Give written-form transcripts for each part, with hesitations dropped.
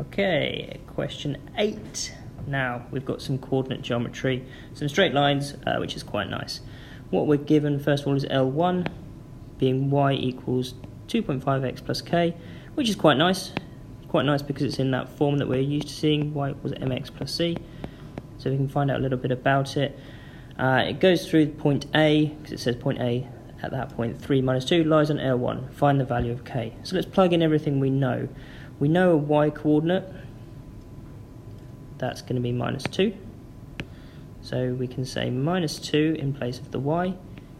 Okay, question 8. Now we've got some coordinate geometry, some straight lines, which is quite nice. What we're given first of all is L1 being y equals 2.5x plus k, which is quite nice. Quite nice because it's in that form that we're used to seeing, y equals mx plus c. So we can find out a little bit about it. It goes through point A, because it says point A at that point, 3 minus 2 lies on L1. Find the value of k. So let's plug in everything we know. We know a y coordinate, that's going to be minus 2. So we can say minus 2 in place of the y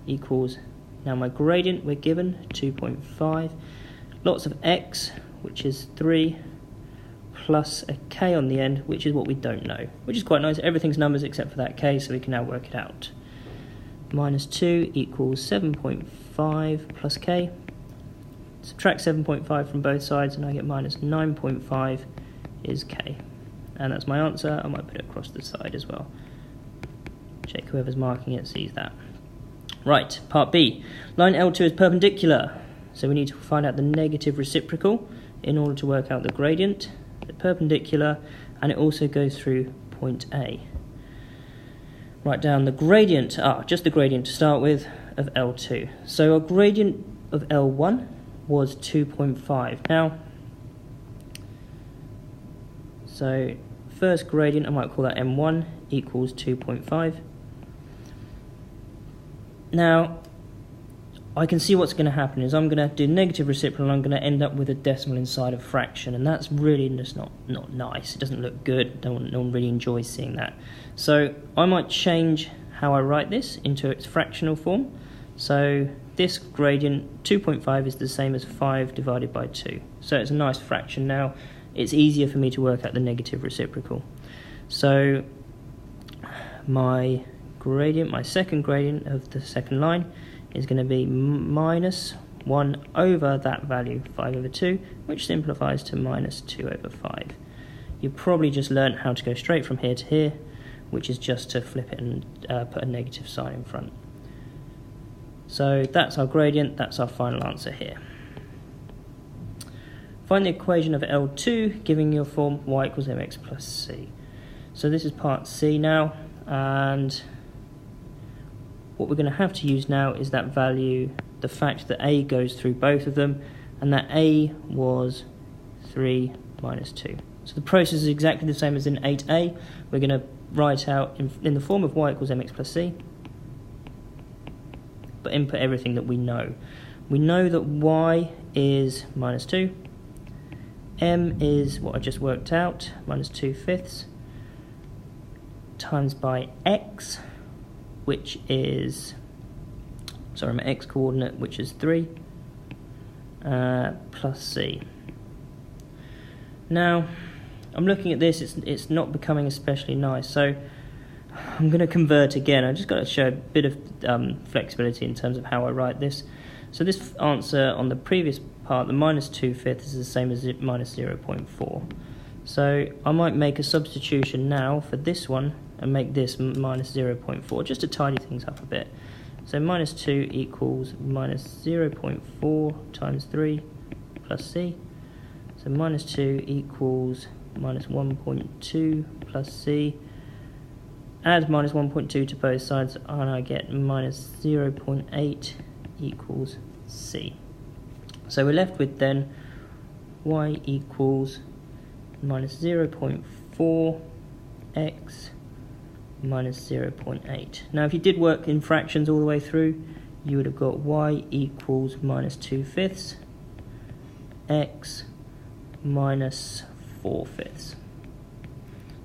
equals, now my gradient we're given, 2.5. Lots of x, which is 3, plus a k on the end, which is what we don't know, which is quite nice. Everything's numbers except for that k, so we can now work it out. Minus 2 equals 7.5 plus k. Subtract 7.5 from both sides and I get minus 9.5 is k. And that's my answer. I might put it across the side as well. Check whoever's marking it sees that. Right, part B. Line L2 is perpendicular, so we need to find out the negative reciprocal in order to work out the gradient. The perpendicular, and it also goes through point A. Write down the gradient, just the gradient to start with, of L2. So our gradient of L1 was 2.5. Now, so first gradient, I might call that M1, equals 2.5. Now, I can see what's going to happen is I'm going to do negative reciprocal and I'm going to end up with a decimal inside a fraction, and that's really just not nice. It doesn't look good. No one really enjoys seeing that. So I might change how I write this into its fractional form. So this gradient, 2.5, is the same as 5 divided by 2. So it's a nice fraction now. It's easier for me to work out the negative reciprocal. So my gradient, my second gradient of the second line, is going to be minus 1 over that value, 5 over 2, which simplifies to minus 2 over 5. You probably just learned how to go straight from here to here, which is just to flip it and put a negative sign in front. So that's our gradient, that's our final answer here. Find the equation of L2 giving your form y equals mx plus c. So this is part C now, and what we're going to have to use now is that value, the fact that A goes through both of them, and that A was 3 minus 2. So the process is exactly the same as in 8a. We're going to write out in the form of y equals mx plus c, but input everything that we know. We know that y is minus 2, m is what I just worked out, minus 2/5, times by x, which is, sorry, my x coordinate, which is 3, plus c. Now, I'm looking at this, it's not becoming especially nice, so I'm going to convert again. I just got to show a bit of flexibility in terms of how I write this. So this answer on the previous part, the minus 2/5, is the same as minus 0.4. So I might make a substitution now for this one and make this minus 0.4, just to tidy things up a bit. So minus 2 equals minus 0.4 times 3 plus c. So minus 2 equals minus 1.2 plus c. Add minus 1.2 to both sides and I get minus 0.8 equals c. So we're left with then y equals minus 0.4 x minus 0.8. Now if you did work in fractions all the way through, you would have got y equals minus 2/5 x minus 4/5.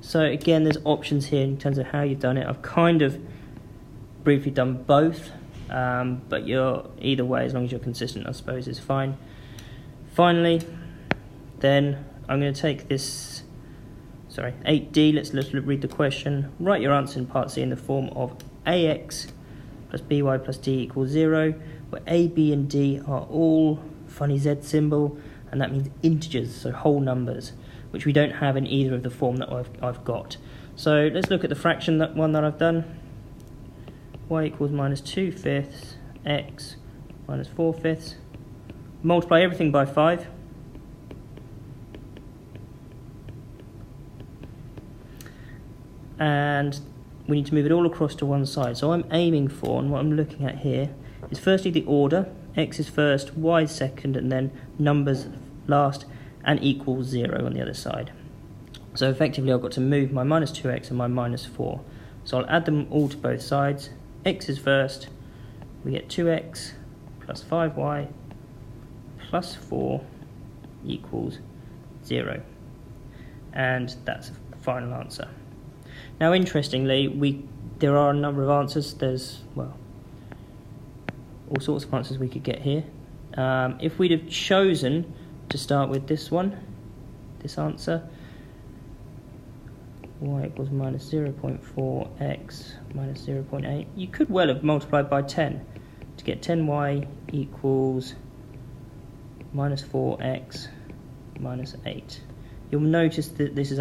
So again, there's options here in terms of how you've done it. I've kind of briefly done both, but either way, as long as you're consistent, I suppose, is fine. Finally, then I'm going to take this, 8D, let's read the question. Write your answer in part C in the form of AX plus BY plus D equals 0, where A, B and D are all funny Z symbol, and that means integers, so whole numbers, which we don't have in either of the form that I've got. So let's look at the fraction that I've done. Y equals minus 2/5 x minus 4/5. Multiply everything by 5. and we need to move it all across to one side. So I'm aiming for, and what I'm looking at here, is firstly the order. X is first, Y is second, and then numbers last, and equals 0 on the other side. So effectively I've got to move my minus 2x and my minus 4. So I'll add them all to both sides. X is first, we get 2x plus 5y plus 4 equals 0. And that's the final answer. Now interestingly, there are a number of answers. There's, well, all sorts of answers we could get here. If we'd have chosen to start with this one, this answer, y equals minus 0.4, x minus 0.8, you could well have multiplied by 10 to get 10y equals minus 4x minus 8. You'll notice that this is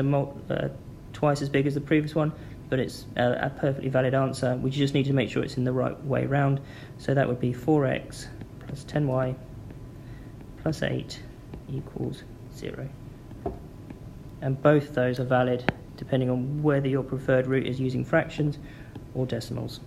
twice as big as the previous one, but it's a perfectly valid answer. We just need to make sure it's in the right way round. So that would be 4x plus 10y plus 8 equals 0. And both those are valid depending on whether your preferred route is using fractions or decimals.